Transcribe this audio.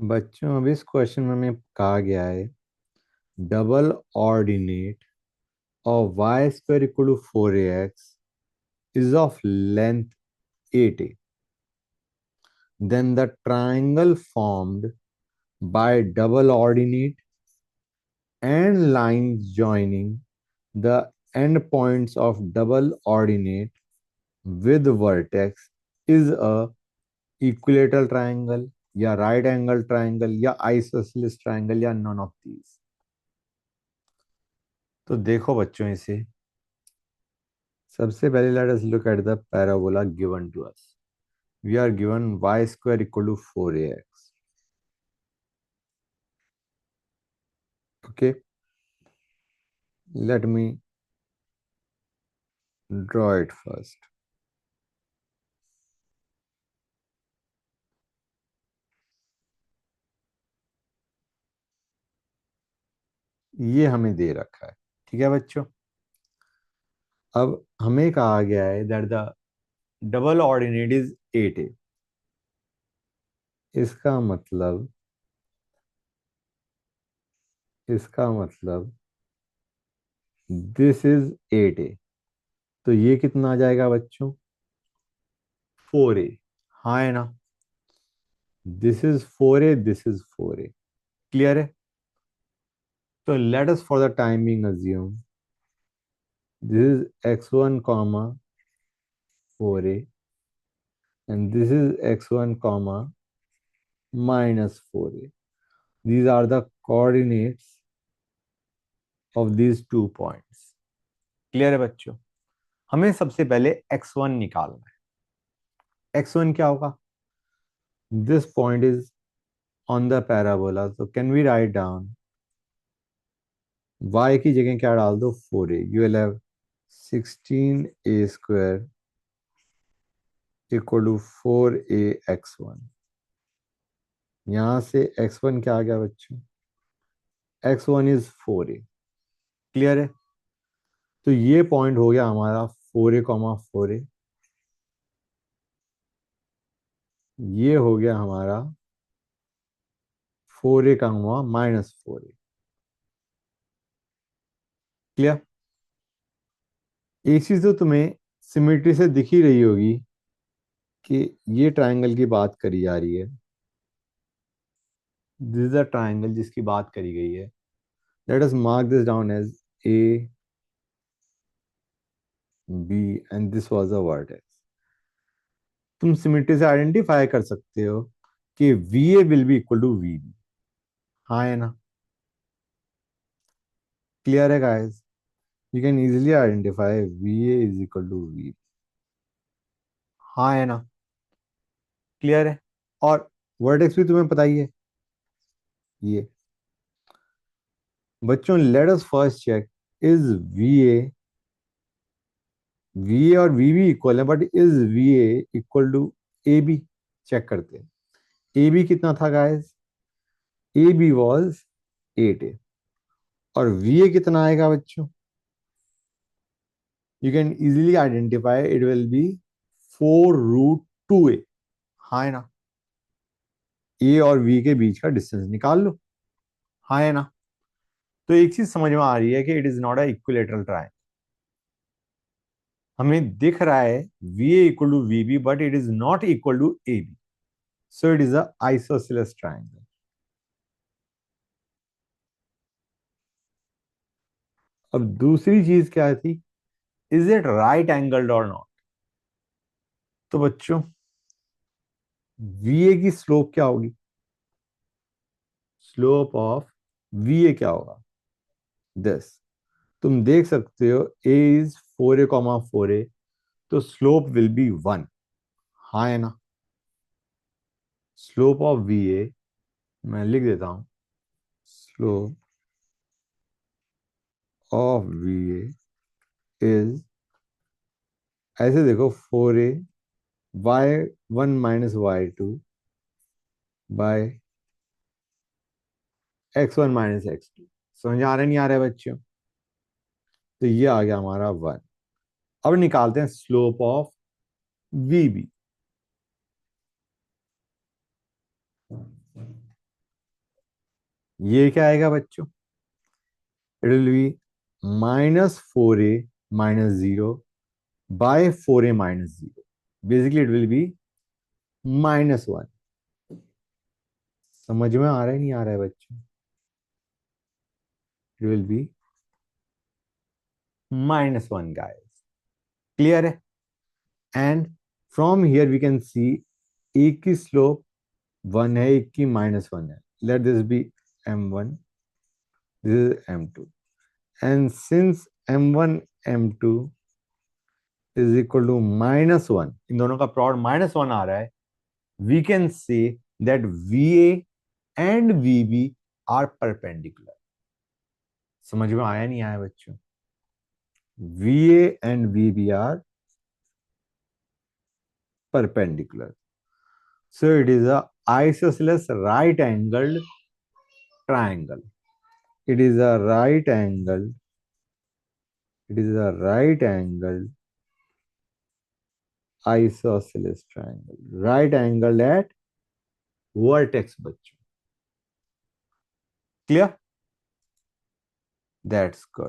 बच्चों अब इस क्वेश्चन में हमें कहा गया है double ordinate of y square equal to 4ax is of length 8a. Then the triangle formed by double ordinate and lines joining the endpoints of double ordinate with vertex is a equilateral triangle या right angle triangle या isosceles triangle या none of these. तो देखो बच्चों इसे सबसे पहले let us look at the parabola given to us. We are given y square equal to 4ax. Okay, let me draw it first. ये हमें दे रखा है, ठीक है बच्चों। अब हमें कहा गया है that the double ordinate is 8a। इसका मतलब इसका मतलब दिस इज 8a। तो ये कितना आ जाएगा बच्चों? 4a। हाँ है ना? This is 4a, this is 4a। Clear है? तो let us for the time being assume this is x1 comma 4a and this is x1 comma minus 4a. These are the coordinates of these 2 points. Clear है बच्चों? हमें सबसे पहले x1 निकालना है। x1 क्या होगा? This point is on the parabola, so can we write down y की जगह क्या डाल दो? 4a. You will have 16a square equal to 4a x1. यहां से x1 क्या आ गया बच्चों? x1 is 4a. क्लियर है? तो ये पॉइंट हो गया हमारा 4a कॉमा 4a। ये हो गया हमारा 4a का हुआ माइनस 4a। क्लियर? एक चीज तो तुम्हें सिमेट्री से दिख ही रही होगी कि ये ट्रायंगल की बात करी जा रही है। दिस इज अ ट्रायंगल जिसकी बात करी गई है। Let us mark this down as A B and this was a vertex. तुम सिमेट्री से आइडेंटिफाई कर सकते हो कि V A will be equal to V B. हाँ है ना? क्लियर है guys? You can easily identify V A is equal to V. हाँ है ना? क्लियर है? और वर्टेक्स भी तुम्हें पता ही है ये। बच्चों let us first check is V A और वी बी इक्वल है, but is V A equal to A B? Check करते हैं। ए बी कितना था guys? A B was 8a। और वी ए कितना आएगा बच्चों? You can easily identify it will be 4√2a। हाँ है ना? ए और वी के बीच का डिस्टेंस निकाल लो। हाँ है ना? तो एक चीज समझ में आ रही है कि it is not a equilateral triangle. हमें दिख रहा है V A equal to V B, but it is not equal to A B, so it is a isosceles triangle. अब दूसरी चीज क्या थी? इज इट राइट एंगल्ड और नॉट? तो बच्चों वी ए की स्लोप क्या होगी? स्लोप ऑफ वी ए क्या होगा? दिस। तुम देख सकते हो ए इज 4a, 4a, तो स्लोप विल बी 1। हाँ है ना? स्लोप ऑफ वी ए मैं लिख देता हूं। Slope of we A is, ऐसे देखो, 4a y1 minus y2 bye x1 minus x2। समझ आ रहा नहीं आ रहा है बच्चों? तो ये आ गया हमारा 1। अब निकालते हैं स्लोप ऑफ वी बी। ये क्या आएगा बच्चों? It will be -4a - 0 by 4a - 0. Basically, it will be -1. समझ में आ रहा है नहीं आ रहा है बच्चों? It will be -1 guys. Clear है? And from here we can see एक की स्लोप 1 है, एक की -1 है. Let this be m1, this is m2. And since m1 m2 is equal to -1, इन दोनों का प्रोडक्ट -1 आ रहा है, we can say that VA and VB are perpendicular. समझ में आया नहीं आया बच्चों? VA and VB are perpendicular. So it is a isosceles right angled triangle. It is a right angled. It is a right angled isosceles triangle. Right angled at vertex बच्चों. Clear? That's good.